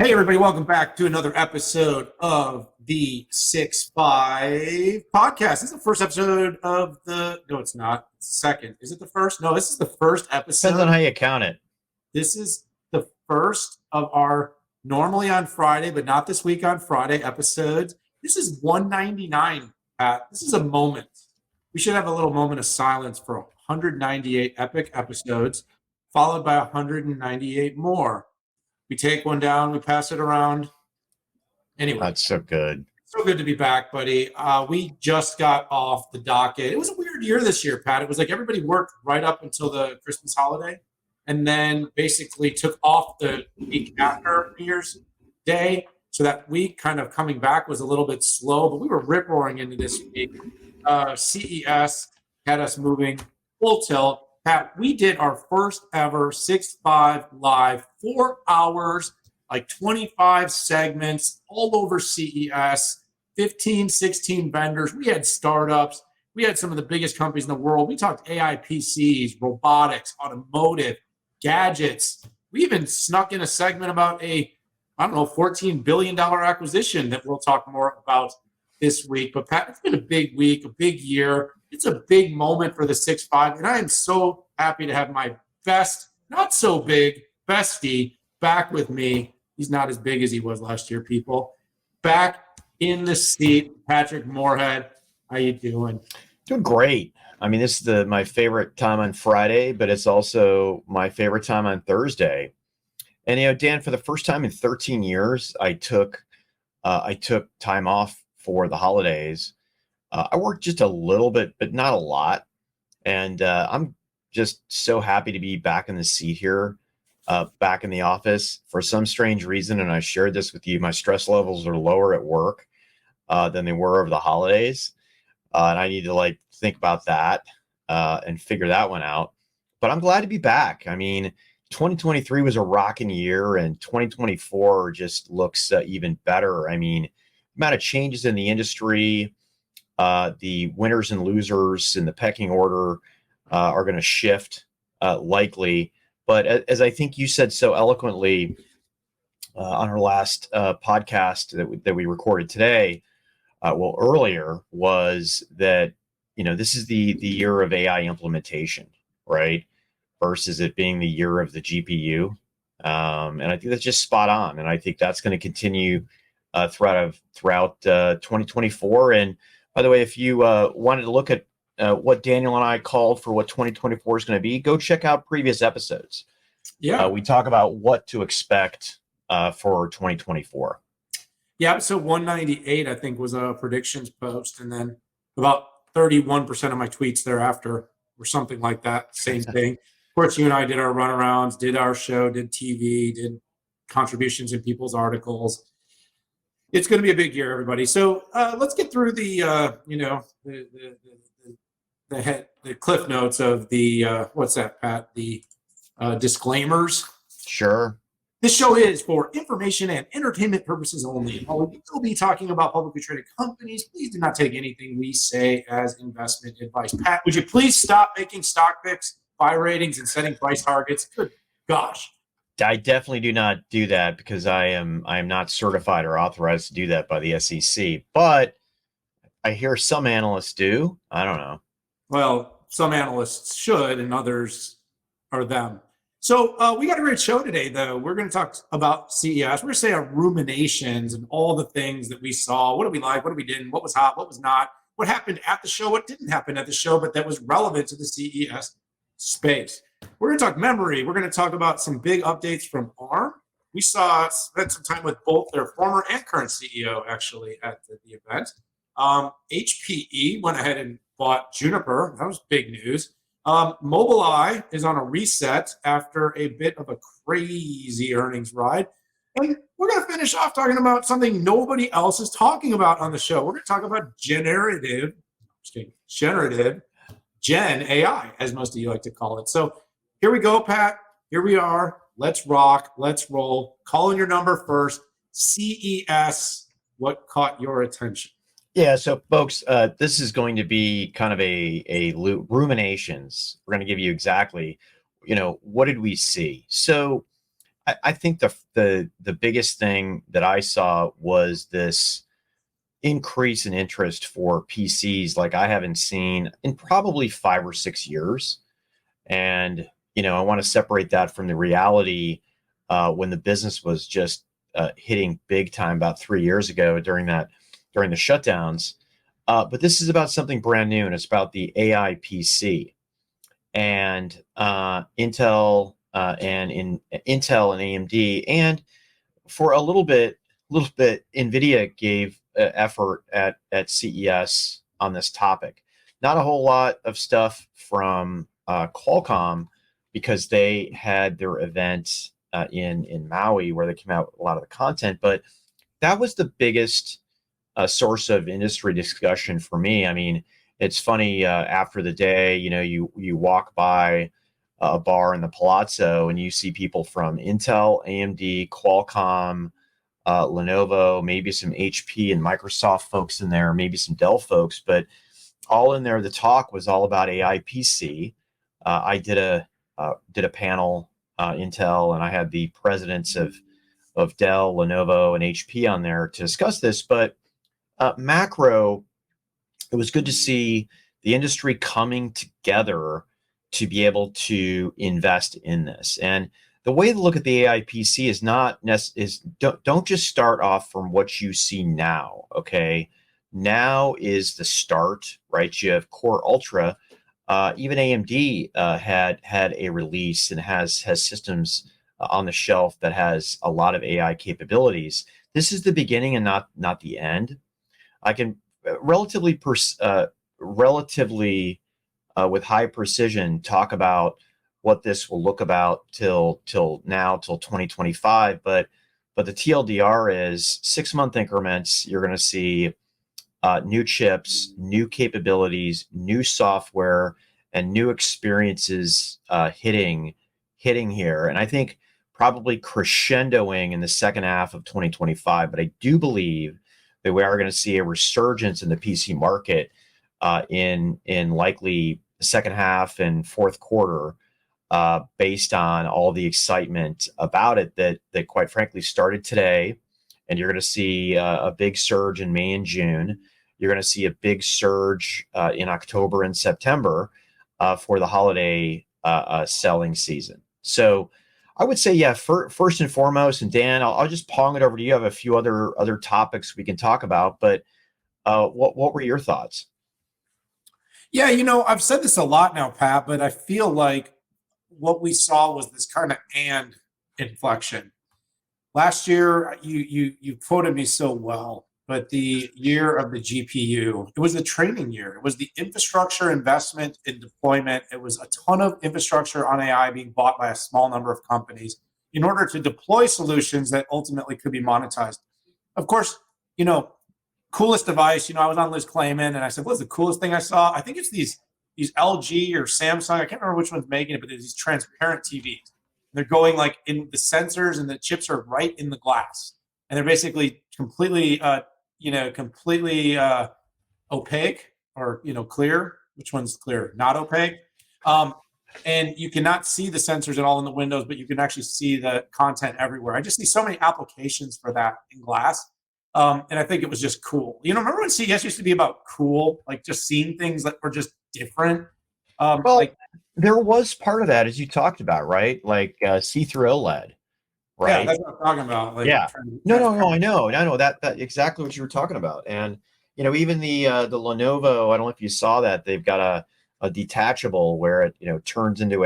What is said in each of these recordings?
Hey, everybody, welcome back to another episode of the 6-5 podcast. This is the first episode of the. No, it's not. It's the second. Is it the first? No, this is the first Depends on episode. how you count it. This is the first of our normally on Friday, but not this week on Friday episodes. This is 199, Pat. This is a moment. We should have a little moment of silence for 198 epic episodes, followed by 198 more. We take one down, we pass it around. Anyway, That's so good. so good to be back, buddy. We just got off the docket. It was a weird year this year, Pat. It was like everybody worked right up until the Christmas holiday and then basically took off the week after New Year's Day. So that week kind of coming back was a little bit slow, but we were rip roaring into this week. CES had us moving full tilt. Pat, we did our first ever 6-5 live, 4 hours, like 25 segments all over CES, 15, 16 vendors. We had startups. We had some of the biggest companies in the world. We talked AI PCs, robotics, automotive, gadgets. We even snuck in a segment about $14 billion acquisition that we'll talk more about this week. But Pat, it's been a big week, a big year. It's a big moment for the 6-5, and I am so happy to have my best, not so big bestie back with me. He's not as big as he was last year, people. Back in the seat, Patrick Moorhead. How you doing? Doing great. I mean, this is my favorite time on Friday, but it's also my favorite time on Thursday. And Dan, for the first time in 13 years, I took time off for the holidays. I worked just a little bit, but not a lot. And I'm just so happy to be back in the seat here, back in the office. For some strange reason, and I shared this with you, my stress levels are lower at work than they were over the holidays. And I need to think about that and figure that one out. But I'm glad to be back. I mean, 2023 was a rocking year, and 2024 just looks even better. I mean, amount of changes in the industry, the winners and losers in the pecking order are going to shift likely. But as I think you said so eloquently on our last podcast that we recorded today, earlier, was that this is the year of AI implementation, right? Versus it being the year of the GPU, and I think that's just spot on. And I think that's going to continue throughout 2024. And by the way, if you wanted to look at what Daniel and I called for what 2024 is going to be, go check out previous episodes. Yeah. We talk about what to expect for 2024. Yeah, episode 198, I think, was a predictions post. And then about 31% of my tweets thereafter were something like that, same thing. Of course, you and I did our runarounds, did our show, did TV, did contributions in people's articles. It's going to be a big year, everybody. So let's get through the cliff notes of the what's that, Pat? The disclaimers. Sure. This show is for information and entertainment purposes only. While we will be talking about publicly traded companies, please do not take anything we say as investment advice. Pat, would you please stop making stock picks, buy ratings, and setting price targets? Good gosh. I definitely do not do that because I am not certified or authorized to do that by the SEC. But I hear some analysts do. I don't know. Well, some analysts should, and others are them. So we got a great show today, though. We're going to talk about CES. We're going to say our ruminations and all the things that we saw. What did we like? What did we didn't? What was hot? What was not? What happened at the show? What didn't happen at the show, but that was relevant to the CES space? We're going to talk memory. We're going to talk about some big updates from ARM. We spent some time with both their former and current CEO, actually, at the event. HPE went ahead and bought Juniper. That was big news. Mobileye is on a reset after a bit of a crazy earnings ride. And we're going to finish off talking about something nobody else is talking about on the show. We're going to talk about generative Gen AI, as most of you like to call it. So here we go, Pat. Here we are. Let's rock. Let's roll. Call in your number first. CES, what caught your attention? Yeah, so folks, this is going to be kind of a ruminations. We're going to give you exactly, what did we see? So I think the biggest thing that I saw was this increase in interest for PCs like I haven't seen in probably 5 or 6 years. And, I want to separate that from the reality when the business was just hitting big time about 3 years ago during the shutdowns. But this is about something brand new, and it's about the AI PC. And Intel Intel and AMD, and for a little bit, NVIDIA gave effort at CES on this topic. Not a whole lot of stuff from Qualcomm because they had their event in Maui where they came out with a lot of the content, but that was the biggest source of industry discussion for me. I mean, it's funny after the day, you walk by a bar in the Palazzo and you see people from Intel, AMD, Qualcomm, Lenovo, maybe some HP and Microsoft folks in there, maybe some Dell folks, but all in there. The talk was all about AI PC. I did a panel, Intel, and I had the presidents of Dell, Lenovo, and HP on there to discuss this. But macro, it was good to see the industry coming together to be able to invest in this. And the way to look at the AI PC don't just start off from what you see now. Okay, now is the start, right? You have Core Ultra. Even AMD had a release and has systems on the shelf that has a lot of AI capabilities. This is the beginning and not the end. I can relatively with high precision talk about what this will look about till 2025, but the TLDR is 6-month increments. You're going to see new chips, new capabilities, new software, and new experiences hitting here. And I think probably crescendoing in the second half of 2025. But I do believe that we are going to see a resurgence in the PC market in likely the second half and fourth quarter, based on all the excitement about it that quite frankly started today. And you're going to see a big surge in May and June. You're going to see a big surge in October and September for the holiday selling season. So I would say, yeah, first and foremost, and Dan, I'll just pong it over to you. I have a few other topics we can talk about, but what were your thoughts? Yeah, I've said this a lot now, Pat, but I feel like what we saw was this kind of and inflection. Last year, you quoted me so well, but the year of the GPU, it was the training year. It was the infrastructure investment in deployment. It was a ton of infrastructure on AI being bought by a small number of companies in order to deploy solutions that ultimately could be monetized. Of course, coolest device, I was on Liz Clayman and I said, what's the coolest thing I saw? I think it's these LG or Samsung. I can't remember which one's making it, but there's these transparent TVs. They're going like in the sensors and the chips are right in the glass. And they're basically completely, opaque or, clear. Which one's clear? Not opaque. And you cannot see the sensors at all in the windows, but you can actually see the content everywhere. I just see so many applications for that in glass. And I think it was just cool. Remember when CES used to be about cool, like just seeing things that were just different? There was part of that, as you talked about, right? Like see-through OLED, right? Yeah, that's what I'm talking about. Like, yeah. No, I know that exactly what you were talking about. And even the Lenovo, I don't know if you saw that, they've got a detachable where it turns into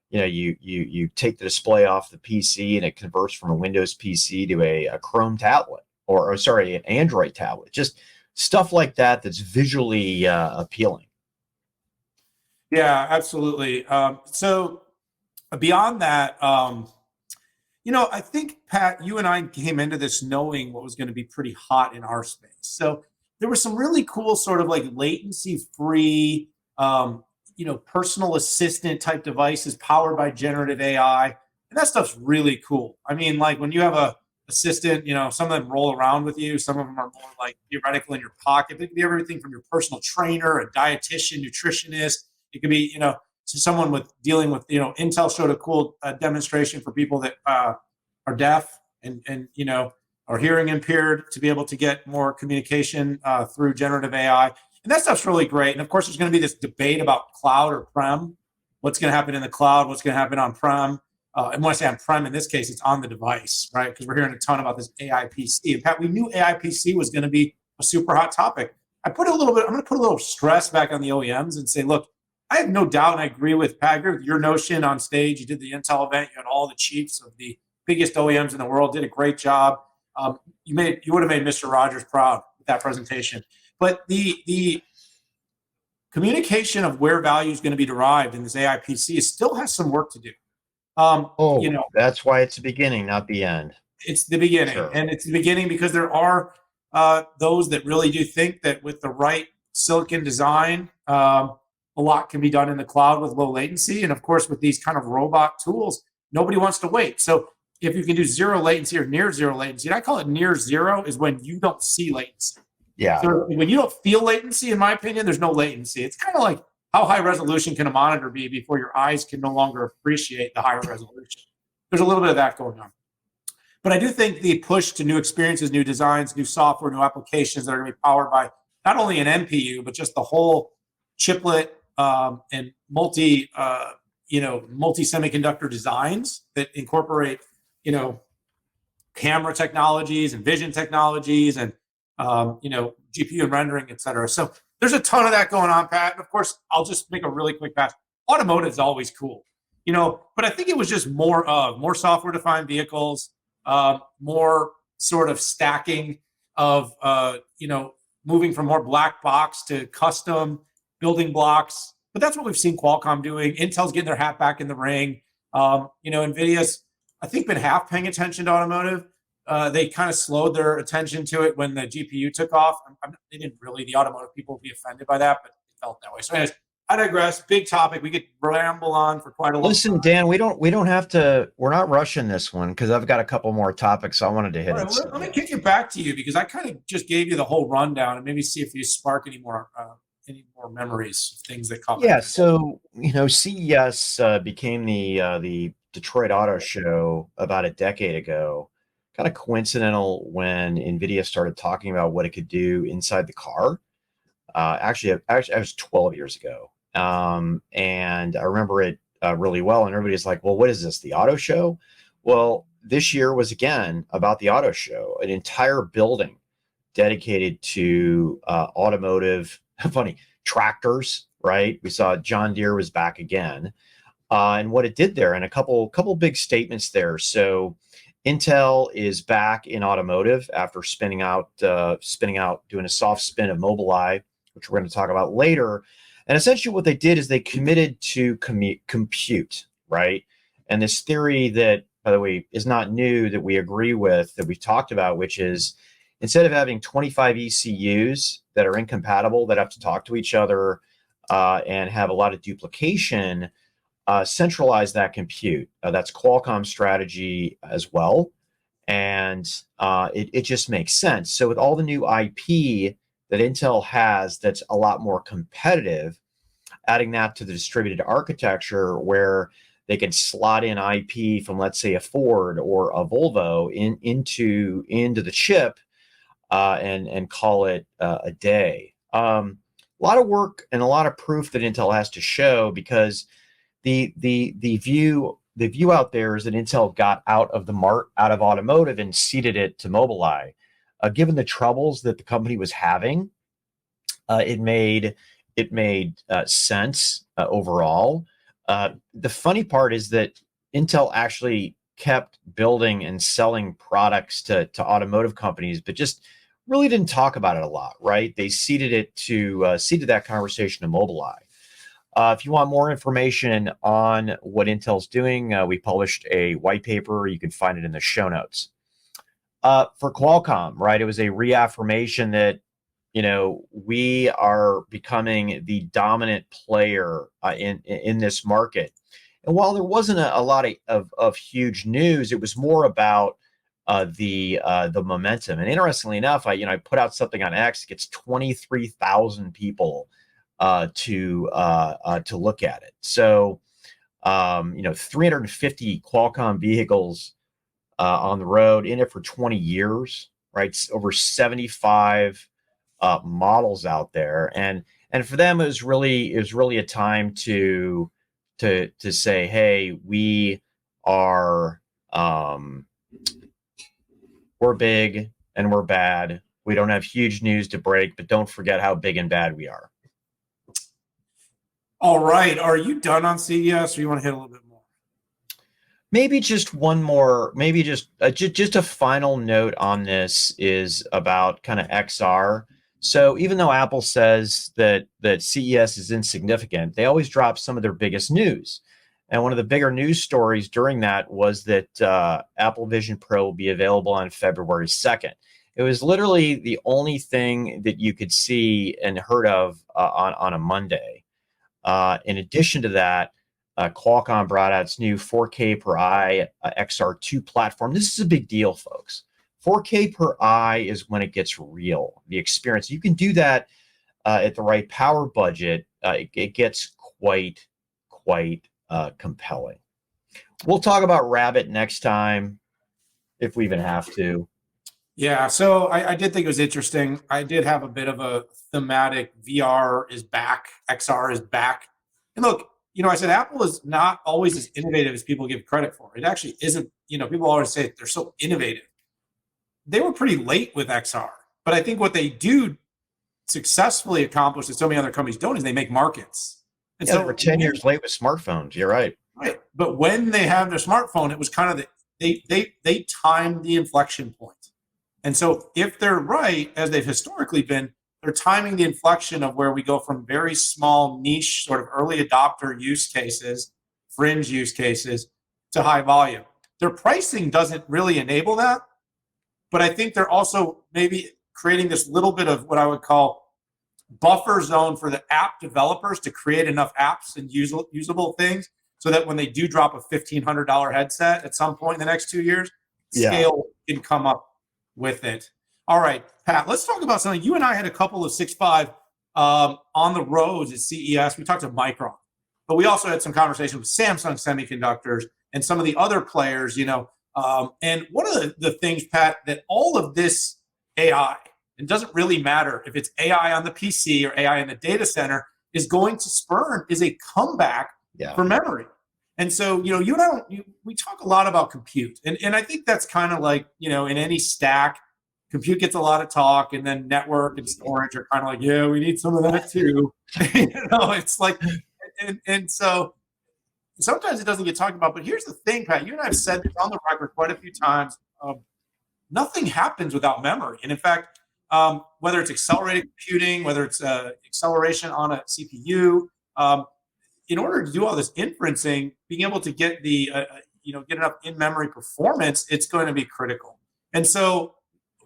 you take the display off the PC and it converts from a Windows PC to a Chrome tablet or sorry, an Android tablet. Just stuff like that that's visually appealing. Yeah, absolutely. So beyond that, I think, Pat, you and I came into this knowing what was going to be pretty hot in our space. So there were some really cool sort of like latency-free, personal assistant type devices powered by generative AI. And that stuff's really cool. I mean, like when you have a assistant, some of them roll around with you. Some of them are more like theoretical in your pocket. They could be everything from your personal trainer, a dietitian, nutritionist. It could be, someone with dealing with, Intel showed a cool demonstration for people that are deaf and are hearing impaired to be able to get more communication through generative AI. And that stuff's really great. And of course, there's going to be this debate about cloud or prem. What's going to happen in the cloud? What's going to happen on prem? And when I say on prem, in this case, it's on the device, right? Because we're hearing a ton about this AI PC. In fact, we knew AI PC was going to be a super hot topic. I'm going to put a little stress back on the OEMs and say, look, I have no doubt, and I agree with Pat, with your notion on stage. You did the Intel event. You had all the chiefs of the biggest OEMs in the world. Did a great job. You would have made Mr. Rogers proud with that presentation. But the communication of where value is going to be derived in this AI PC still has some work to do. That's why it's the beginning, not the end. It's the beginning, Sure. And it's the beginning because there are those that really do think that with the right silicon design, a lot can be done in the cloud with low latency. And of course, with these kind of robot tools, nobody wants to wait. So if you can do zero latency or near zero latency, and I call it near zero, is when you don't see latency. Yeah. So when you don't feel latency, in my opinion, there's no latency. It's kind of like how high resolution can a monitor be before your eyes can no longer appreciate the higher resolution. There's a little bit of that going on. But I do think the push to new experiences, new designs, new software, new applications that are going to be powered by not only an NPU, but just the whole chiplet and multi-semiconductor designs that incorporate, camera technologies and vision technologies and, GPU and rendering, et cetera. So there's a ton of that going on, Pat. And of course, I'll just make a really quick pass. Automotive is always cool, but I think it was just more software-defined vehicles, more sort of stacking of, moving from more black box to custom building blocks. But that's what we've seen Qualcomm doing. Intel's getting their hat back in the ring. NVIDIA's, I think, been half paying attention to automotive. They kind of slowed their attention to it when the GPU took off. They didn't really. The automotive people would be offended by that, but it felt that way. So anyways, I digress. Big topic. We could ramble on for quite a long time. Listen, Dan, we don't have to. We're not rushing this one because I've got a couple more topics I wanted to hit. Right, let me kick it back to you because I kind of just gave you the whole rundown and maybe see if you spark any more memories, things that come. Yeah. So CES became the Detroit Auto Show about a decade ago. Kind of coincidental when NVIDIA started talking about what it could do inside the car. Actually, it was 12 years ago. And I remember it really well. And everybody's like, well, what is this, the auto show? Well, this year was again about the auto show, an entire building dedicated to automotive, funny, tractors, right? We saw John Deere was back again. And what it did there, and a couple big statements there. So Intel is back in automotive after spinning out, doing a soft spin of Mobileye, which we're going to talk about later. And essentially what they did is they committed to compute, right? And this theory that, by the way, is not new, that we agree with, that we've talked about, which is instead of having 25 ECUs that are incompatible, that have to talk to each other and have a lot of duplication, centralize that compute. That's Qualcomm's strategy as well. And it just makes sense. So with all the new IP that Intel has that's a lot more competitive, adding that to the distributed architecture where they can slot in IP from, let's say, a Ford or a Volvo into the chip and call it a day. A lot of work and a lot of proof that Intel has to show, because the view out there is that Intel got out of automotive and ceded it to Mobileye. Given the troubles that the company was having, it made sense overall. The funny part is that Intel actually kept building and selling products to automotive companies, but just really didn't talk about it a lot, right? They ceded that conversation to Mobileye. If you want more information on what Intel's doing, we published a white paper. You can find it in the show notes. For Qualcomm, right, it was a reaffirmation that, we are becoming the dominant player in this market. And while there wasn't a lot of huge news, it was more about the momentum. And interestingly enough, I put out something on X. It gets 23,000 people to look at it. So 350 Qualcomm vehicles on the road, in it for 20 years, right? It's over 75 models out there, and for them it was really a time to say, hey, we are we're big and we're bad. We don't have huge news to break, but don't forget how big and bad we are. All right. Are you done on CES, or you want to hit a little bit more? Maybe just one more, maybe just a final note on this is about kind of XR. So even though Apple says that CES is insignificant, they always drop some of their biggest news. And one of the bigger news stories during that was that Apple Vision Pro will be available on February 2nd. It was literally the only thing that you could see and heard of on a Monday. In addition to that, Qualcomm brought out its new 4K per eye XR2 platform. This is a big deal, folks. 4K per eye is when it gets real, the experience. You can do that at the right power budget. It gets quite compelling. We'll talk about Rabbit next time, if we even have to. Yeah, so I did think it was interesting. I did have a bit of a thematic VR is back, XR is back. And look, I said Apple is not always as innovative as people give credit for. It actually isn't. People always say they're so innovative. They were pretty late with XR, but I think what they do successfully accomplish that so many other companies don't is they make markets. And so we're 10 years late with smartphones. You're right. Right. But when they have their smartphone, it was kind of they timed the inflection point. And so if they're right, as they've historically been, they're timing the inflection of where we go from very small niche sort of early adopter use cases, fringe use cases, to high volume. Their pricing doesn't really enable that, but I think they're also maybe creating this little bit of what I would call buffer zone for the app developers to create enough apps and usable things so that when they do drop a $1,500 headset at some point in the next 2 years, scale can come up with it. All right, Pat, let's talk about something. You and I had a couple of 6.5 on the roads at CES. We talked to Micron, but we also had some conversations with Samsung Semiconductors and some of the other players, and one of the things, Pat, that all of this AI, it doesn't really matter if it's AI on the PC or AI in the data center, is going to spur is a comeback for memory. And so, you and I we talk a lot about compute. And I think that's kind of like, in any stack, compute gets a lot of talk, and then network and storage are kind of like, yeah, we need some of that too. It's like, and so sometimes it doesn't get talked about. But here's the thing, Pat, you and I have said this on the record quite a few times. Nothing happens without memory. And in fact, whether it's accelerated computing, whether it's acceleration on a CPU, in order to do all this inferencing, being able to get the get enough in-memory performance, it's going to be critical. And so,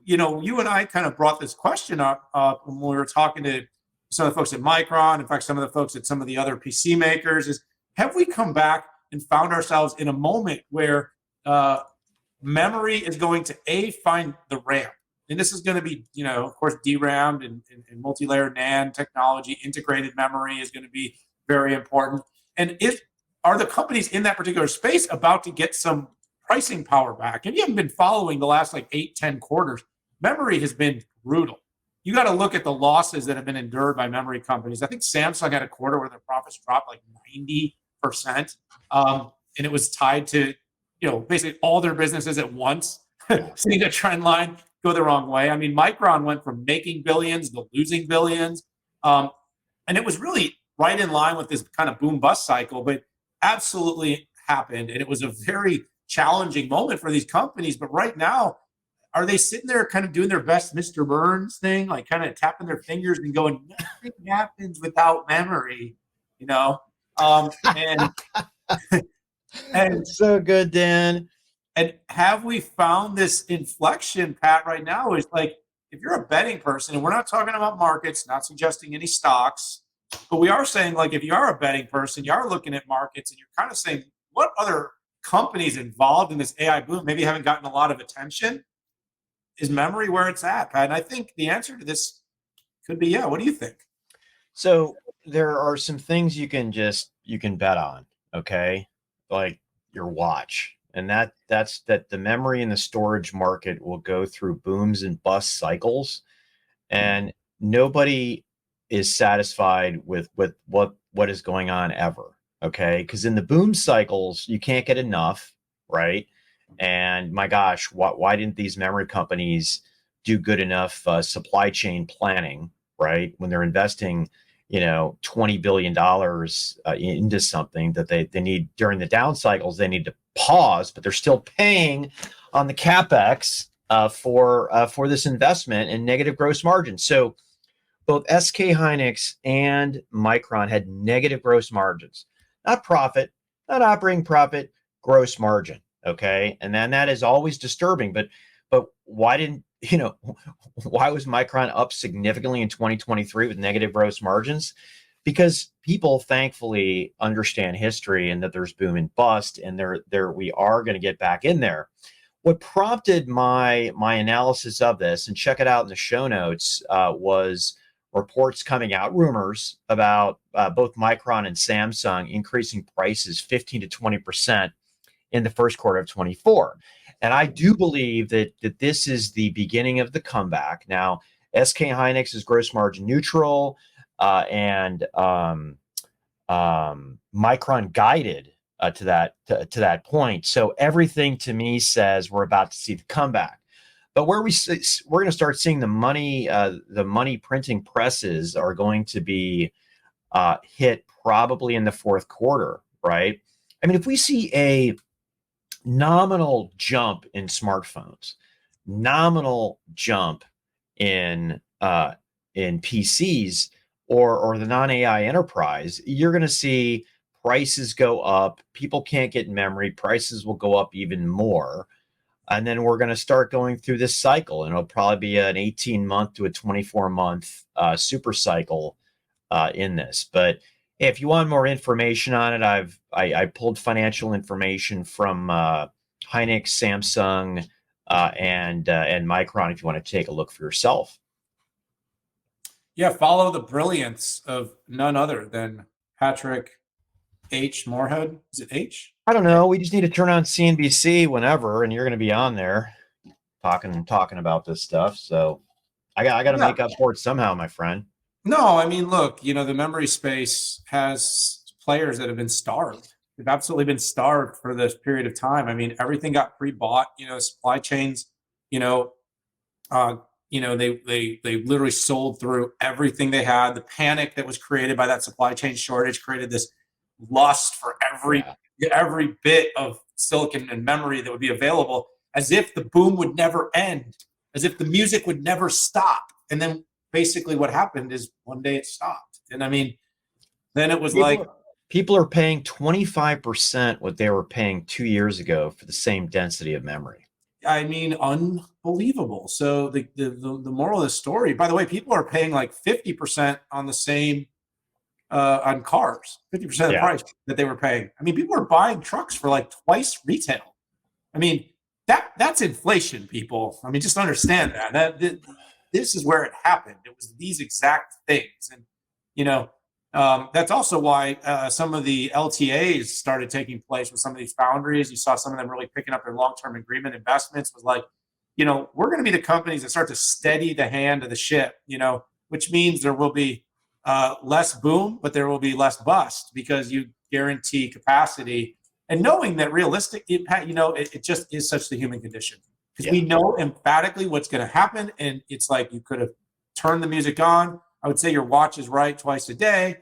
you and I kind of brought this question up when we were talking to some of the folks at Micron, in fact, some of the folks at some of the other PC makers, is have we come back and found ourselves in a moment where memory is going to find the RAM? And this is going to be, of course, DRAM and multi-layer NAND technology, integrated memory is going to be very important. And are the companies in that particular space about to get some pricing power back? And you haven't been following the last 8-10 quarters. Memory has been brutal. You got to look at the losses that have been endured by memory companies. I think Samsung had a quarter where their profits dropped 90%. And it was tied to, basically all their businesses at once, seeing a trend line go the wrong way. I mean, Micron went from making billions to losing billions. And it was really right in line with this kind of boom bust cycle, but absolutely happened. And it was a very challenging moment for these companies. But right now, are they sitting there kind of doing their best Mr. Burns thing, kind of tapping their fingers and going, nothing happens without memory, and it's so good, Dan. And have we found this inflection, Pat, right now? Is if you're a betting person, and we're not talking about markets, not suggesting any stocks, but we are saying, if you are a betting person, you are looking at markets and you're kind of saying, what other companies involved in this AI boom maybe haven't gotten a lot of attention? Is memory where it's at, Pat? And I think the answer to this could be, yeah. What do you think? So there are some things you can bet on, okay? Like your watch. And that's that the memory and the storage market will go through booms and bust cycles, and nobody is satisfied with what is going on ever, okay? Because in the boom cycles, you can't get enough, right? And my gosh, why didn't these memory companies do good enough supply chain planning, right? When they're investing, $20 billion into something that they need during the down cycles, they need to pause, but they're still paying on the capex for this investment and negative gross margin. So both SK Hynix and Micron had negative gross margins, not profit, not operating profit, gross margin. Okay, and then that is always disturbing. But why didn't why was Micron up significantly in 2023 with negative gross margins? Because people thankfully understand history and that there's boom and bust, and we are going to get back in there. What prompted my analysis of this, and check it out in the show notes, was reports coming out, rumors about both Micron and Samsung increasing prices 15 to 20% in the first quarter of 24. And I do believe that this is the beginning of the comeback. Now, SK Hynix is gross margin neutral, and Micron guided to that point. So everything to me says we're about to see the comeback. But where we're going to start seeing the money printing presses are going to be hit probably in the fourth quarter, right? I mean, if we see a nominal jump in smartphones, nominal jump in PCs or the non-AI enterprise, you're going to see prices go up. People can't get memory. Prices will go up even more. And then we're going to start going through this cycle, and it'll probably be an 18-month to a 24-month super cycle in this. But if you want more information on it, I pulled financial information from Hynix, Samsung, and Micron if you want to take a look for yourself. Yeah, follow the brilliance of none other than Patrick H. Moorhead. Is it H? I don't know. We just need to turn on CNBC whenever, and you're going to be on there talking about this stuff. So I got to make up for it somehow, my friend. No, I mean, look, the memory space has players that have been starved. They've absolutely been starved for this period of time. I mean, everything got pre-bought. Supply chains. They literally sold through everything they had. The panic that was created by that supply chain shortage created this lust for every bit of silicon and memory that would be available, as if the boom would never end, as if the music would never stop. And then basically what happened is one day it stopped. And I mean, then it was people are paying 25% what they were paying 2 years ago for the same density of memory. I mean, unbelievable. So the moral of the story, by the way, people are paying like 50% on the same on cars, 50% of the price that they were paying. I mean, people are buying trucks for like twice retail. I mean, that's inflation, people. I mean, just understand that this is where it happened. It was these exact things. And, that's also why some of the LTAs started taking place with some of these foundries. You saw some of them really picking up their long-term agreement investments. Was like, we're going to be the companies that start to steady the hand of the ship, which means there will be less boom, but there will be less bust because you guarantee capacity. And knowing that realistic, it just is such the human condition. Because we know emphatically what's going to happen. And it's like you could have turned the music on. I would say your watch is right twice a day.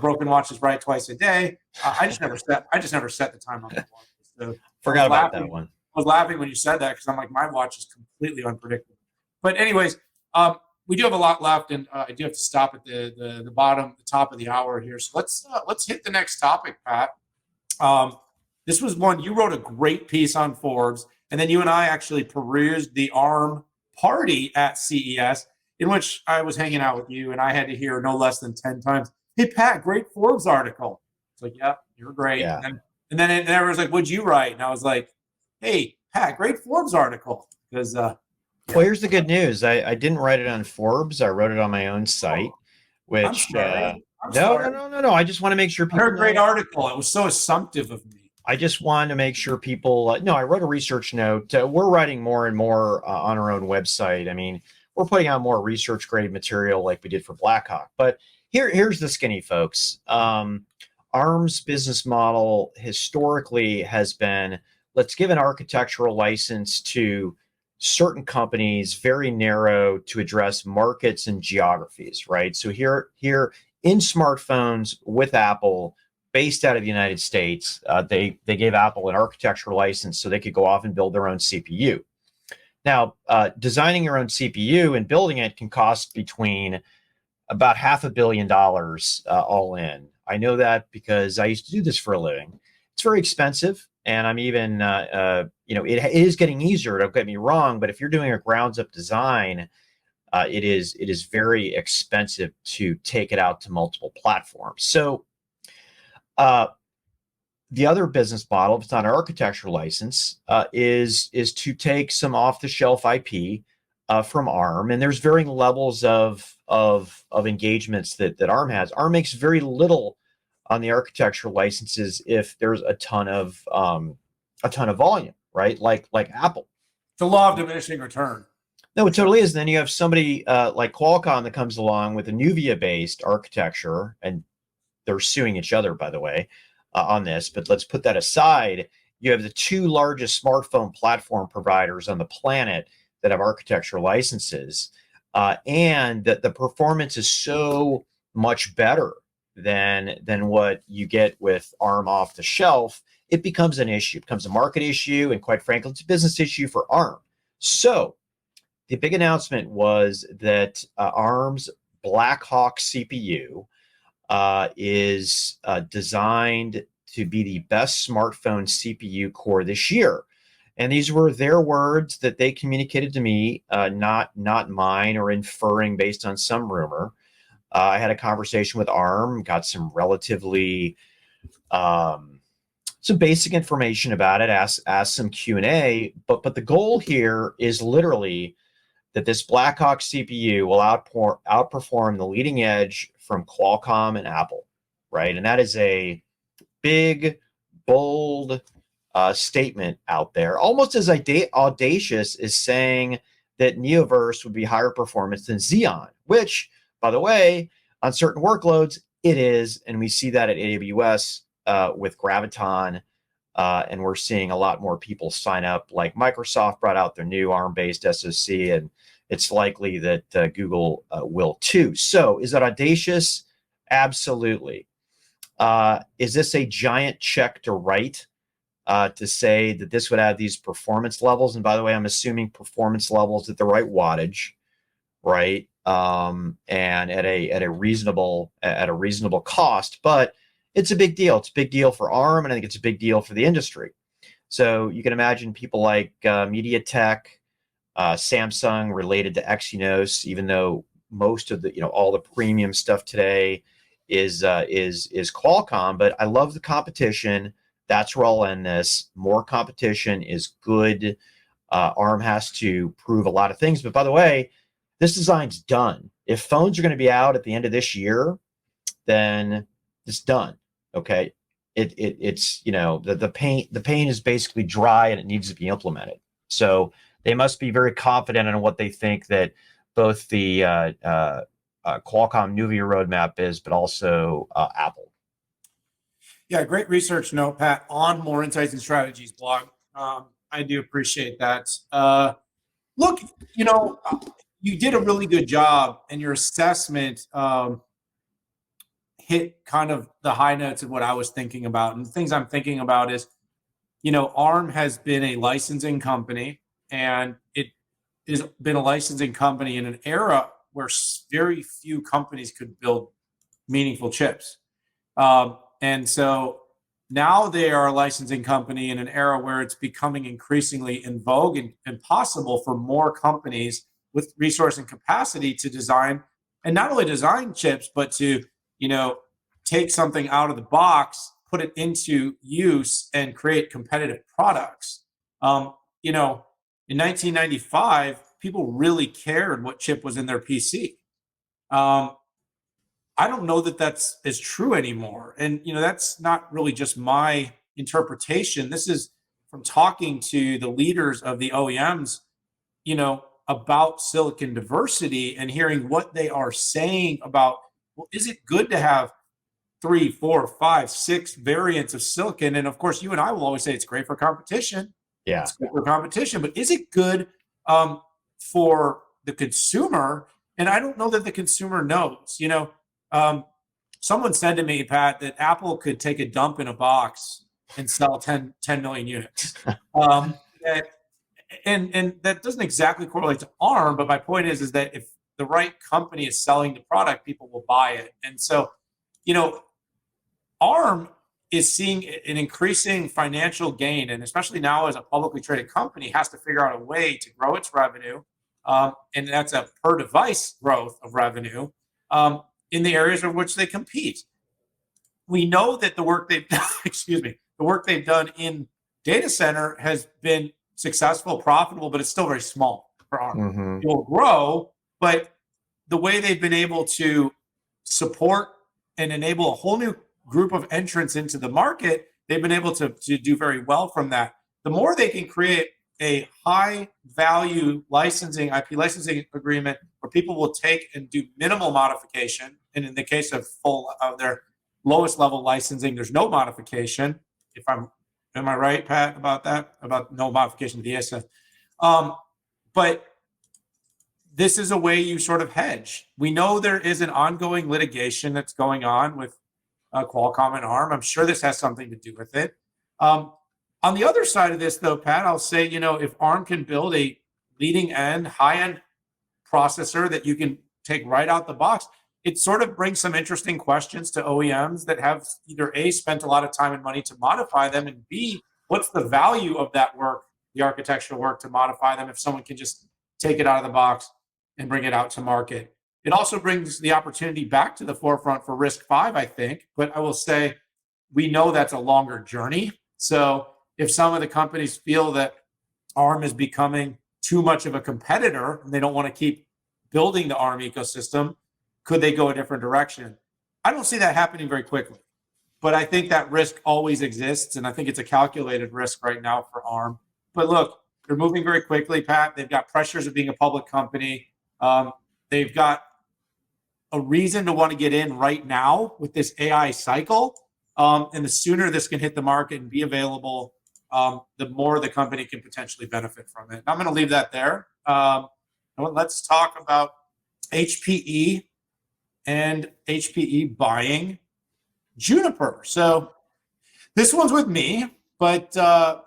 Broken watch is right twice a day. I just never set the time on my watch. So Forgot about that one. I was laughing when you said that because I'm like, my watch is completely unpredictable. But anyways, we do have a lot left, and I do have to stop at the top of the hour here. So let's hit the next topic, Pat. This was one you wrote a great piece on Forbes, and then you and I actually perused the ARM party at CES, in which I was hanging out with you, and I had to hear no less than 10 times, "Hey Pat, great Forbes article." It's like, "Yeah, you're great." Yeah. And then everyone's like, "What'd you write?" And I was like, "Hey Pat, great Forbes article." Because well, here's the good news. I didn't write it on Forbes. I wrote it on my own site, which I'm I'm No, no, sorry. no, no, no. I just want to make sure I heard people a great know. article. It was so assumptive of me. I just wanted to make sure people. No, I wrote a research note. We're writing more and more on our own website. I mean, we're putting out more research grade material like we did for Blackhawk. But here's the skinny, folks. ARM's business model historically has been, let's give an architectural license to certain companies, very narrow, to address markets and geographies, right? So here in smartphones with Apple, based out of the United States, they gave Apple an architectural license so they could go off and build their own CPU. Now, designing your own CPU and building it can cost between about $500 million all in. I know that because I used to do this for a living. It's very expensive, and I'm even, it is getting easier. Don't get me wrong, but if you're doing a grounds up design, it is very expensive to take it out to multiple platforms. So the other business model, if it's not an architecture license, is to take some off-the-shelf IP from ARM, and there's varying levels of engagements that ARM has. ARM makes very little on the architecture licenses if there's a ton of volume, right? Like Apple. The law of diminishing return. No, it totally is. And then you have somebody like Qualcomm that comes along with a Nuvia-based architecture, and they're suing each other, by the way, on this. But let's put that aside. You have the two largest smartphone platform providers on the planet that have architecture licenses, and that the performance is so much better than what you get with ARM off the shelf. It becomes an issue. It becomes a market issue, and quite frankly, it's a business issue for ARM. So the big announcement was that ARM's Blackhawk CPU is designed to be the best smartphone CPU core this year. And these were their words that they communicated to me, not mine or inferring based on some rumor. I had a conversation with ARM, got some relatively some basic information about it, asked some Q&A, but the goal here is literally that this Blackhawk CPU will outperform the leading edge from Qualcomm and Apple, right? And that is a big, bold statement out there, almost as audacious as saying that Neoverse would be higher performance than Xeon, which, by the way, on certain workloads, it is. And we see that at AWS with Graviton, and we're seeing a lot more people sign up. Like Microsoft brought out their new ARM-based SoC, and it's likely that Google will too. So is that audacious? Absolutely. Is this a giant check to write to say that this would have these performance levels? And by the way, I'm assuming performance levels at the right wattage, right? And at a reasonable cost. But it's a big deal. It's a big deal for ARM, and I think it's a big deal for the industry. So you can imagine people like MediaTek, Samsung related to Exynos, even though most of the all the premium stuff today is Qualcomm. But I love the competition. That's where I'll end this. More competition is good. ARM has to prove a lot of things. But by the way, this design's done. If phones are going to be out at the end of this year, then it's done. Okay, it's the paint is basically dry and it needs to be implemented. So they must be very confident in what they think that both the Qualcomm Nuvia roadmap is, but also Apple. Yeah, great research note, Pat, on Moor Insights and Strategies blog. I do appreciate that. Look, you did a really good job, and your assessment hit kind of the high notes of what I was thinking about. And the things I'm thinking about is, ARM has been a licensing company, and it has been a licensing company in an era where very few companies could build meaningful chips. And so now they are a licensing company in an era where it's becoming increasingly in vogue and possible for more companies with resource and capacity to design, and not only design chips, but to, take something out of the box, put it into use, and create competitive products. In 1995, people really cared what chip was in their PC. I don't know that that's as true anymore. And, that's not really just my interpretation. This is from talking to the leaders of the OEMs, about silicon diversity and hearing what they are saying about, well, is it good to have 3, 4, 5, 6 variants of silicon? And of course, you and I will always say it's great for competition. Yeah. It's good for competition, but is it good for the consumer? And I don't know that the consumer knows. Someone said to me, Pat, that Apple could take a dump in a box and sell 10 million units. And that doesn't exactly correlate to ARM, but my point is that if the right company is selling the product, people will buy it. And so, ARM is seeing an increasing financial gain, and especially now as a publicly traded company, has to figure out a way to grow its revenue, and that's a per device growth of revenue in the areas in which they compete. We know that the work they've done in data center has been successful, profitable, but it's still very small for ARM. Mm-hmm. It will grow, but the way they've been able to support and enable a whole new group of entrants into the market, they've been able to do very well from that. The more they can create a high value licensing, IP licensing agreement where people will take and do minimal modification, and in the case of their lowest level licensing, there's no modification. Am I right, Pat, about that? About no modification to the ESS? But this is a way you sort of hedge. We know there is an ongoing litigation that's going on with Qualcomm and ARM. I'm sure this has something to do with it. On the other side of this, though, Pat, I'll say, if ARM can build a leading end, high-end processor that you can take right out the box, it sort of brings some interesting questions to OEMs that have either A, spent a lot of time and money to modify them, and B, what's the value of that work, the architectural work to modify them if someone can just take it out of the box and bring it out to market. It also brings the opportunity back to the forefront for RISC-V, I think, but I will say we know that's a longer journey. So if some of the companies feel that ARM is becoming too much of a competitor and they don't want to keep building the ARM ecosystem, could they go a different direction? I don't see that happening very quickly, but I think that risk always exists, and I think it's a calculated risk right now for ARM. But look, they're moving very quickly, Pat. They've got pressures of being a public company. They've got a reason to want to get in right now with this AI cycle, and the sooner this can hit the market and be available, the more the company can potentially benefit from it. I'm going to leave that there. Let's talk about HPE and HPE Buying Juniper. So this one's with me, but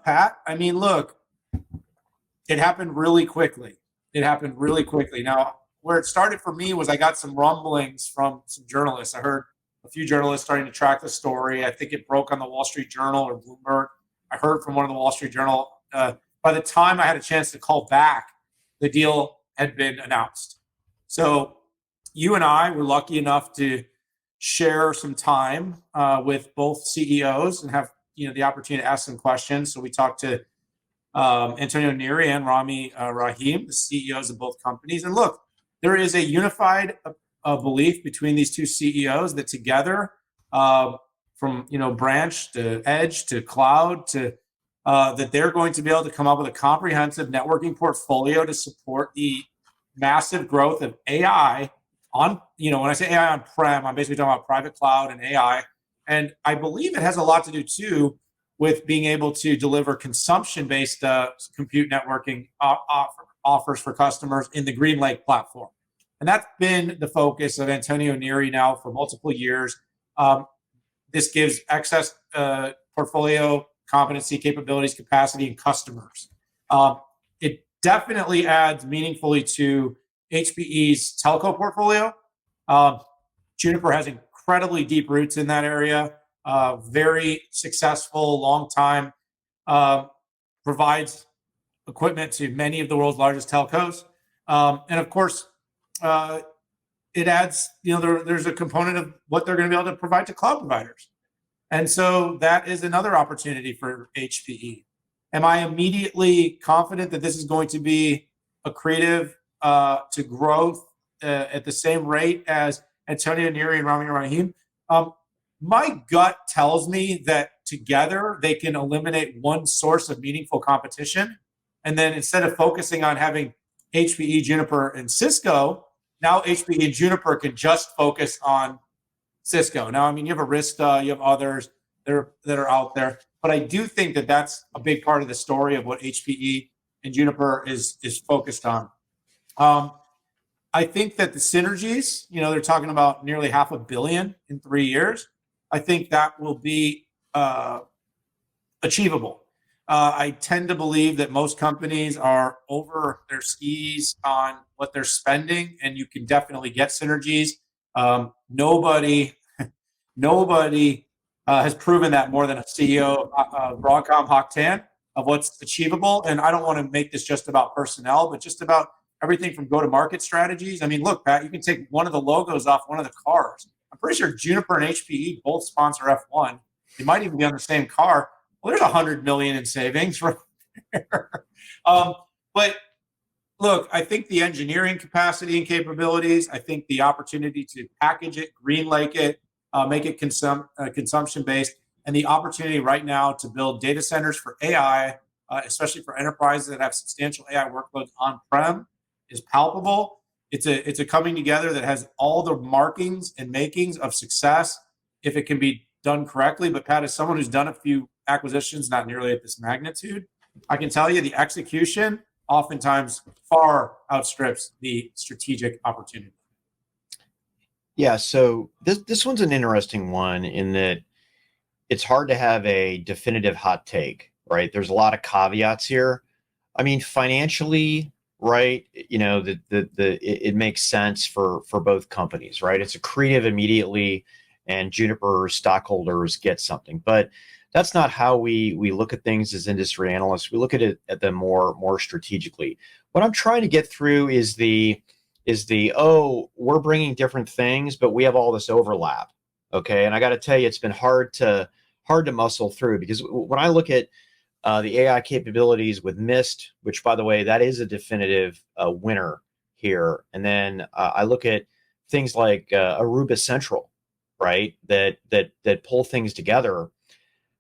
Pat, look, it happened really quickly. Now, where it started for me was I got some rumblings from some journalists. I heard a few journalists starting to track the story. I think it broke on the Wall Street Journal or Bloomberg. I heard from one of the Wall Street Journal. By the time I had a chance to call back, the deal had been announced. So you and I were lucky enough to share some time with both CEOs and have the opportunity to ask some questions. So we talked to Antonio Neri and Rami Rahim, the CEOs of both companies. And look, there is a unified belief between these two CEOs that together, from branch to edge to cloud to that they're going to be able to come up with a comprehensive networking portfolio to support the massive growth of AI on, when I say AI on-prem, I'm basically talking about private cloud and AI. And I believe it has a lot to do too with being able to deliver consumption-based compute networking offers for customers in the GreenLake platform. And that's been the focus of Antonio Neri now for multiple years. This gives excess portfolio competency, capabilities, capacity, and customers. It definitely adds meaningfully to HPE's telco portfolio. Juniper has incredibly deep roots in that area, very successful, long time, provides equipment to many of the world's largest telcos. And of course, it adds, there's a component of what they're going to be able to provide to cloud providers. And so that is another opportunity for HPE. Am I immediately confident that this is going to be accretive to growth at the same rate as Antonio Neri and Rami Rahim. My gut tells me that together they can eliminate one source of meaningful competition. And then instead of focusing on having HPE, Juniper, and Cisco, now HPE and Juniper can just focus on Cisco. Now, I mean, you have Arista, you have others that are out there, but I do think that that's a big part of the story of what HPE and Juniper is focused on. I think that the synergies, they're talking about nearly $500 million in 3 years. I think that will be achievable. I tend to believe that most companies are over their skis on what they're spending, and you can definitely get synergies. Nobody has proven that more than a CEO of Broadcom, Hock Tan, of what's achievable. And I don't want to make this just about personnel, but just about everything from go-to-market strategies. I mean, look, Pat, you can take one of the logos off one of the cars. I'm pretty sure Juniper and HPE both sponsor F1. They might even be on the same car. Well, there's $100 million in savings right there. But look, I think the engineering capacity and capabilities, I think the opportunity to package it, green lake it, make it consumption-based, and the opportunity right now to build data centers for AI, especially for enterprises that have substantial AI workloads on-prem, is palpable. It's a coming together that has all the markings and makings of success if it can be done correctly. But Pat, as someone who's done a few acquisitions, not nearly at this magnitude, I can tell you the execution oftentimes far outstrips the strategic opportunity. Yeah, so this one's an interesting one in that it's hard to have a definitive hot take, right? There's a lot of caveats here. I mean, financially, right? It makes sense for both companies, right? It's accretive immediately, and Juniper stockholders get something. But that's not how we look at things as industry analysts. We look at them more strategically. What I'm trying to get through is the we're bringing different things, but we have all this overlap. Okay, and I got to tell you, it's been hard to muscle through, because when I look at the AI capabilities with Mist, which, by the way, that is a definitive winner here, and then I look at things like Aruba Central, right? That pull things together.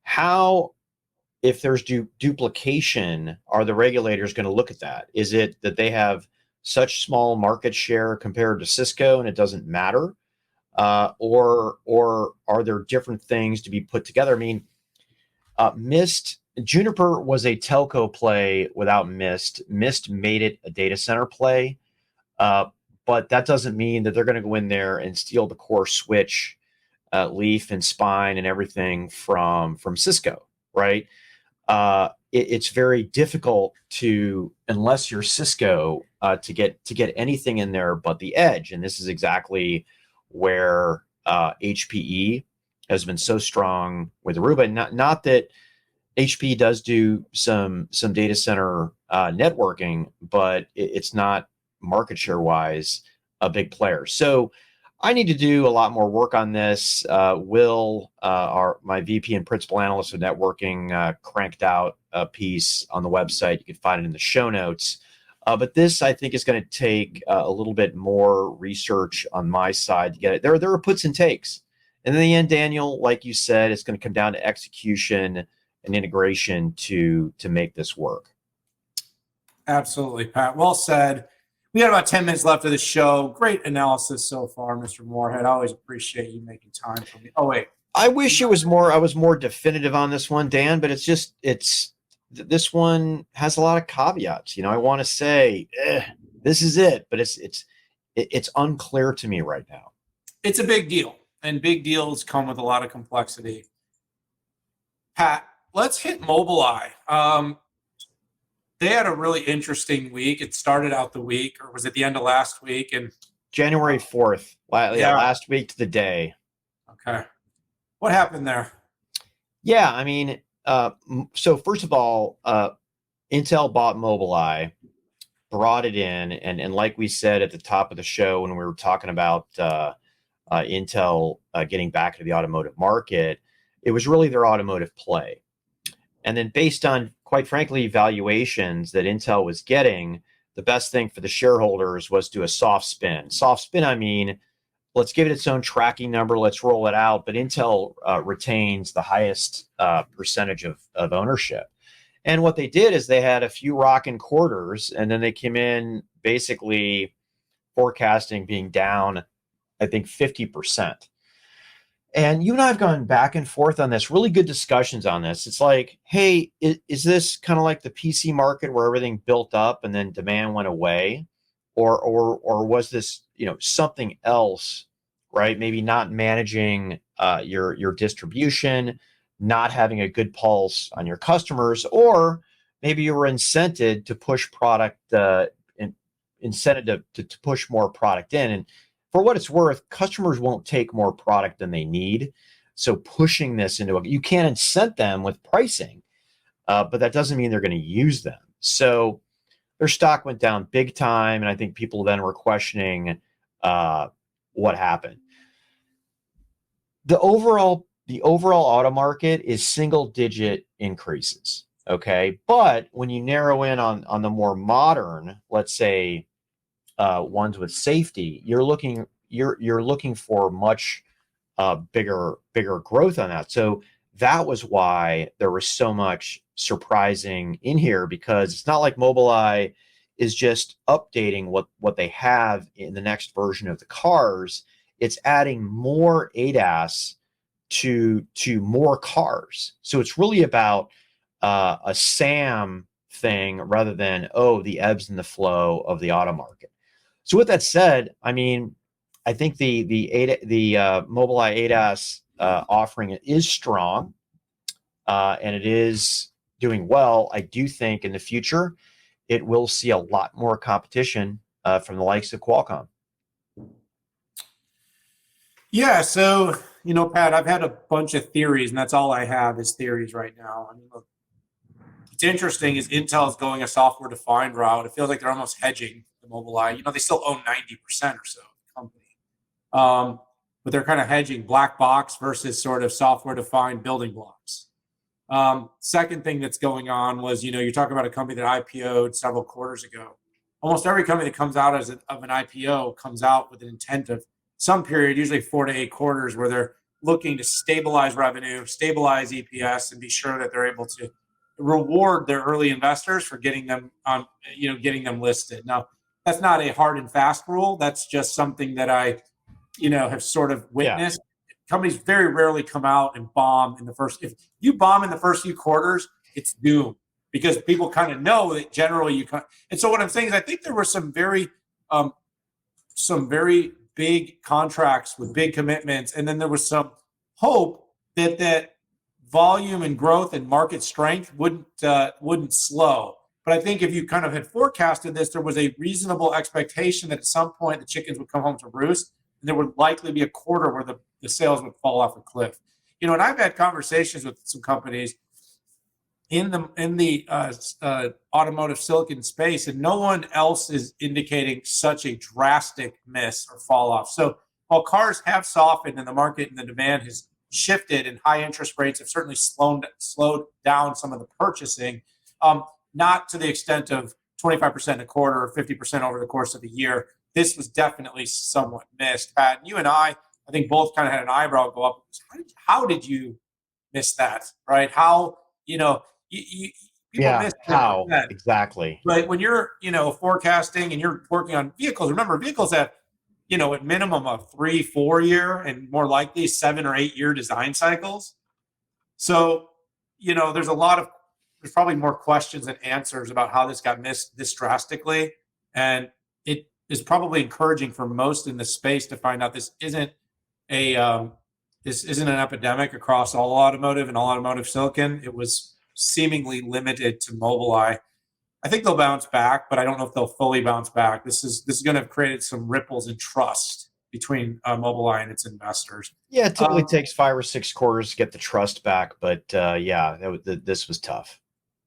How, if there's duplication, are the regulators going to look at that? Is it that they have such small market share compared to Cisco and it doesn't matter? Or are there different things to be put together? I mean, Juniper was a telco play without Mist. Mist made it a data center play, but that doesn't mean that they're going to go in there and steal the core switch, leaf and spine and everything from Cisco, right? It's very difficult to, unless you're Cisco, to get anything in there but the edge, and this is exactly where HPE has been so strong with Aruba. Not that HPE does do some data center networking, but it's not market share wise a big player. So I need to do a lot more work on this. Will, my VP and principal analyst of networking, cranked out a piece on the website. You can find it in the show notes. But this, I think, is going to take a little bit more research on my side to get it. There are puts and takes. And in the end, Daniel, like you said, it's going to come down to execution and integration to make this work. Absolutely, Pat. Well said. We got about 10 minutes left of the show. Great analysis so far, Mr. Moorhead. I always appreciate you making time for me. Oh, wait. I wish I was more definitive on this one, Dan, but this one has a lot of caveats. I want to say this is it, but it's unclear to me right now. It's a big deal, and big deals come with a lot of complexity. Pat, let's hit Mobileye. They had a really interesting week. It started out the week, or was it the end of last week? And January 4th, last week to the day. Okay. What happened there? Yeah, I mean, so first of all, Intel bought Mobileye, brought it in, and like we said at the top of the show when we were talking about Intel getting back into the automotive market, it was really their automotive play. And then based on, quite frankly, valuations that Intel was getting, the best thing for the shareholders was to do a soft spin. Soft spin, I mean, let's give it its own tracking number. Let's roll it out. But Intel retains the highest percentage of ownership. And what they did is they had a few rocking quarters, and then they came in basically forecasting being down, I think, 50%. And you and I have gone back and forth on this, really good discussions on this. It's like, hey, is this kind of like the PC market where everything built up and then demand went away? Or was this, something else, right? Maybe not managing your distribution, not having a good pulse on your customers, or maybe you were incented to push product, incented to push more product in. And for what it's worth, customers won't take more product than they need. So pushing this you can't incent them with pricing, but that doesn't mean they're going to use them. So their stock went down big time, and I think people then were questioning what happened. The overall auto market is single-digit increases, okay? But when you narrow in on the more modern, let's say, ones with safety, you're looking for much bigger growth on that. So that was why there was so much surprising in here, because it's not like Mobileye is just updating what they have in the next version of the cars. It's adding more ADAS to more cars. So it's really about a SAM thing rather than the ebbs and the flow of the auto market. So with that said, I mean, I think the Mobileye ADAS offering is strong, and it is doing well. I do think in the future it will see a lot more competition from the likes of Qualcomm. Yeah, so Pat, I've had a bunch of theories, and that's all I have is theories right now. I mean, look, what's interesting is Intel is going a software-defined route. It feels like they're almost hedging the Mobileye. They still own 90% or so of the company, but they're kind of hedging black box versus sort of software-defined building blocks. Second thing that's going on was, you're talking about a company that IPO'd several quarters ago. Almost every company that comes out of an IPO comes out with an intent of some period, usually 4 to 8 quarters, where they're looking to stabilize revenue, stabilize EPS, and be sure that they're able to reward their early investors for getting them on, getting them listed. Now, that's not a hard and fast rule. That's just something that I, have sort of witnessed. Yeah. Companies very rarely come out and bomb in the first. If you bomb in the first few quarters, it's doomed, because people kind of know that generally you can. And so what I'm saying is, I think there were some very big contracts with big commitments, and then there was some hope that volume and growth and market strength wouldn't slow. But I think if you kind of had forecasted this, there was a reasonable expectation that at some point the chickens would come home to roost, and there would likely be a quarter where the sales would fall off a cliff. And I've had conversations with some companies in the automotive silicon space, and no one else is indicating such a drastic miss or fall off. So while cars have softened and the market and the demand has shifted, and high interest rates have certainly slowed down some of the purchasing, not to the extent of 25% a quarter or 50% over the course of a year. This was definitely somewhat missed. Pat, you and I think both kind of had an eyebrow go up. How did you miss that? Right? How, people miss how exactly. But when you're, forecasting and you're working on vehicles, remember, vehicles have, at minimum a 3-4 year and more likely 7 or 8 year design cycles. So, there's probably more questions than answers about how this got missed this drastically. And it is probably encouraging for most in the space to find out this isn't an epidemic across all automotive and all automotive silicon. It was seemingly limited to Mobileye. I think they'll bounce back, but I don't know if they'll fully bounce back. This is going to have created some ripples in trust between Mobileye and its investors. Yeah, it typically takes 5 or 6 quarters to get the trust back, but this was tough.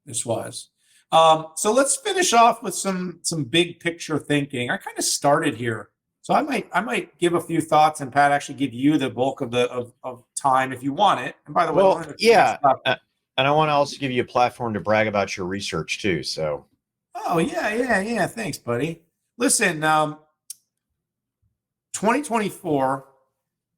This was. So let's finish off with some big picture thinking. I kind of started here, so I might give a few thoughts, and Pat, actually give you the bulk of time if you want it. And by the way, and I want to also give you a platform to brag about your research too. So. Oh yeah. Thanks, buddy. Listen, 2024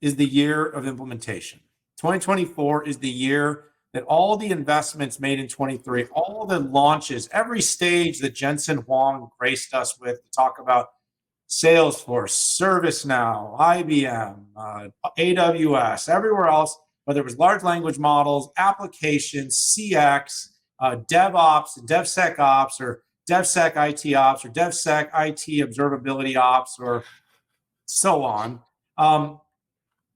is the year of implementation. 2024 is the year that all the investments made in 23, all the launches, every stage that Jensen Huang graced us with to talk about Salesforce, ServiceNow, IBM, AWS, everywhere else, whether it was large language models, applications, CX, DevOps, DevSecOps, or DevSec IT Ops, or DevSec IT Observability Ops, or so on.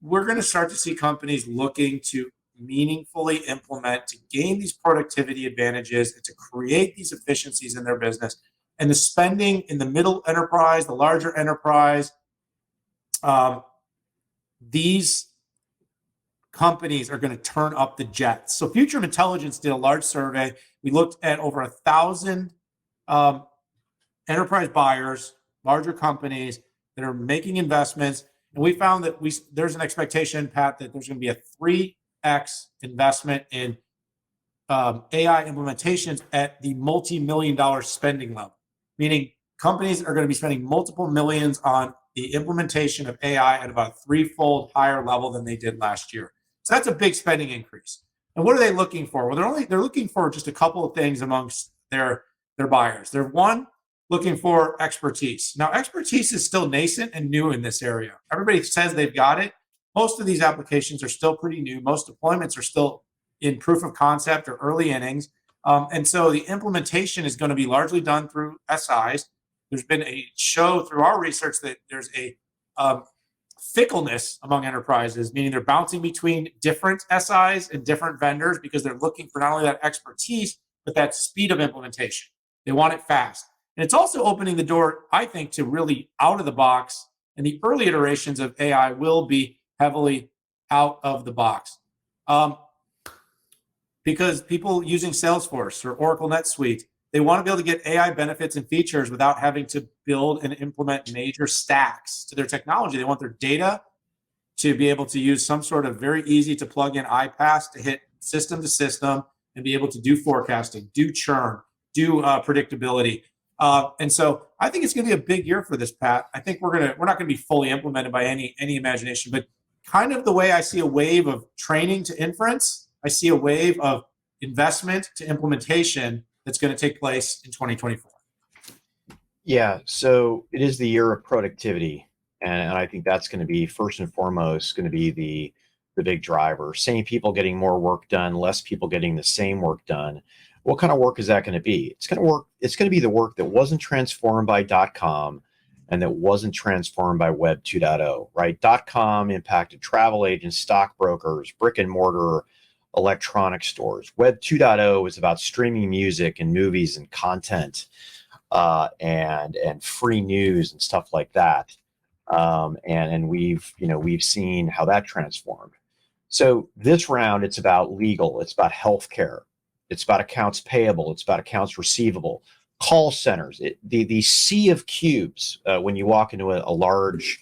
We're going to start to see companies looking to meaningfully implement, to gain these productivity advantages, and to create these efficiencies in their business. And the spending in the middle enterprise, the larger enterprise, these companies are going to turn up the jets. So Futurum Intelligence did a large survey. We looked at over 1,000 enterprise buyers, larger companies that are making investments. And we found that there's an expectation, Pat, that there's going to be a 3x investment in AI implementations at the multi-million-dollar spending level, meaning companies are going to be spending multiple millions on the implementation of AI at about a threefold higher level than they did last year. So that's a big spending increase. And what are they looking for? Well, they're looking for just a couple of things amongst their buyers. They're looking for expertise. Now, expertise is still nascent and new in this area. Everybody says they've got it. Most of these applications are still pretty new. Most deployments are still in proof of concept or early innings. And so the implementation is going to be largely done through SIs. There's been a show through our research that there's a fickleness among enterprises, meaning they're bouncing between different SIs and different vendors because they're looking for not only that expertise, but that speed of implementation. They want it fast. And it's also opening the door, I think, to really out of the box. And the early iterations of AI will be heavily out of the box. Because people using Salesforce or Oracle NetSuite, they want to be able to get AI benefits and features without having to build and implement major stacks to their technology. They want their data to be able to use some sort of very easy to plug in iPaaS to hit system to system and be able to do forecasting, do churn, do predictability. And so I think it's going to be a big year for this, Pat. I think we're not going to be fully implemented by any imagination, but kind of the way I see a wave of training to inference, I see a wave of investment to implementation that's going to take place in 2024. Yeah, so it is the year of productivity, and I think that's going to be first and foremost going to be the big driver. Same people getting more work done, less people getting the same work done. What kind of work is that going to be? It's going to be the work that wasn't transformed by .com and that wasn't transformed by Web 2.0, right? .com impacted travel agents, stockbrokers, brick and mortar, electronic stores. Web 2.0 is about streaming music and movies and content and free news and stuff like that. And we've seen how that transformed. So this round, it's about legal, it's about healthcare, it's about accounts payable, it's about accounts receivable, call centers. The sea of cubes when you walk into a large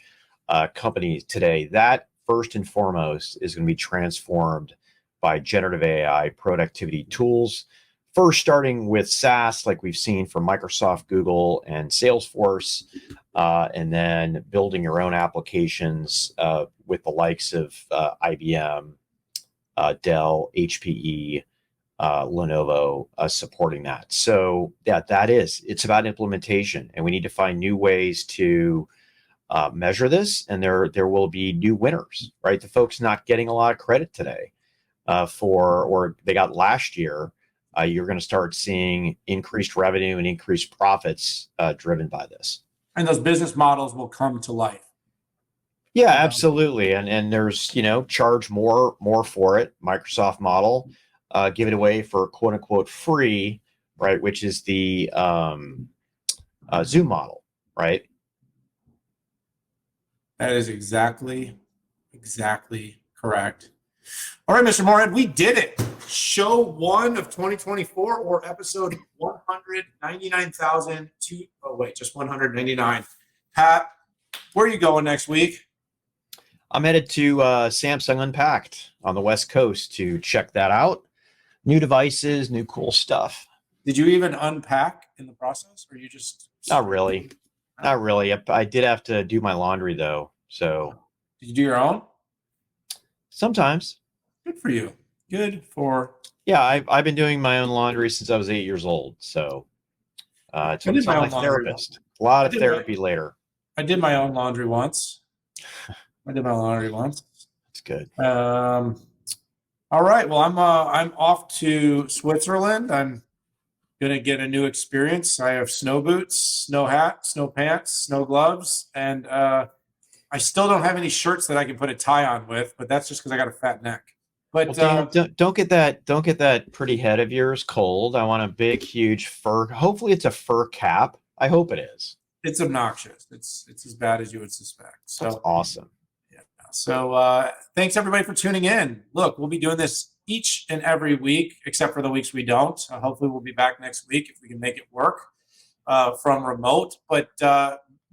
company today, that first and foremost is going to be transformed by generative AI productivity tools. First, starting with SaaS, like we've seen from Microsoft, Google, and Salesforce, and then building your own applications with the likes of IBM, Dell, HPE, Lenovo supporting that. So yeah, it's about implementation, and we need to find new ways to measure this, and there will be new winners, right? The folks not getting a lot of credit today or they got last year, you're going to start seeing increased revenue and increased profits driven by this. And those business models will come to life. Yeah, absolutely. And there's, charge more for it. Microsoft model, give it away for quote unquote free, right? Which is the Zoom model, right? That is exactly correct. All right, Mr. Moorhead, we did it. Show 1 of 2024, or episode 199,000 just 199. Pat, where are you going next week? I'm headed to Samsung Unpacked on the West Coast to check that out. New devices, new cool stuff. Did you even unpack in the process, or you just... Not really. I did have to do my laundry, though. So Did you do your own? sometimes, Good for you. Good for. yeah, I've been doing my own laundry since I was 8 years old. So it's I did my on my own laundry. therapist. A lot I of did therapy later. I did my own laundry once. It's good. All right. Well, I'm off to Switzerland. I'm gonna get a new experience. I have snow boots, snow hat, snow pants, snow gloves, and I still don't have any shirts that I can put a tie on with. But that's just because I got a fat neck. But Well, Dan, don't get that pretty head of yours cold. I want a big, huge fur. Hopefully, it's a fur cap. I hope it is. it's obnoxious. It's as bad as you would suspect. So That's awesome. yeah. So thanks everybody for tuning in. Look, we'll be doing this each and every week, except for the weeks we don't. Hopefully, we'll be back next week if we can make it work from remote. But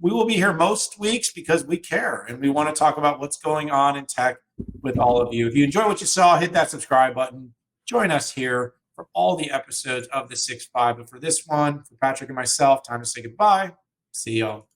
we will be here most weeks because we care and we want to talk about what's going on in tech with all of you. If you enjoy what you saw, hit that subscribe button. Join us here for all the episodes of the 6-5. But for this one, for Patrick and myself, time to say goodbye. See y'all.